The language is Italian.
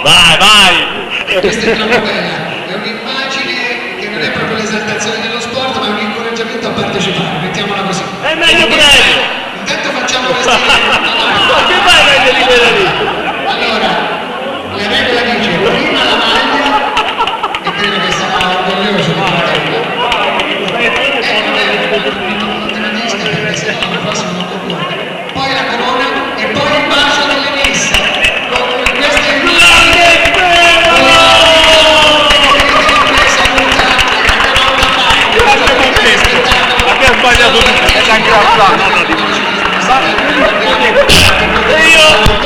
Vai, vai! Questa è troppo bella, è un'immagine che non è proprio l'esaltazione dello sport, ma è un incoraggiamento a partecipare, mettiamola così. È meglio premio! Intanto facciamo questi... Ma che fai meglio di quella lì? Allora, la regola dice prima la maglia, e credo che sarà orgoglioso di quella regola. Perché se no l'anno prossimo non concorre. Poi la corona e poi il bacio delle messe. Questa è abbiamo sbagliato tutto, è già incazzato. E io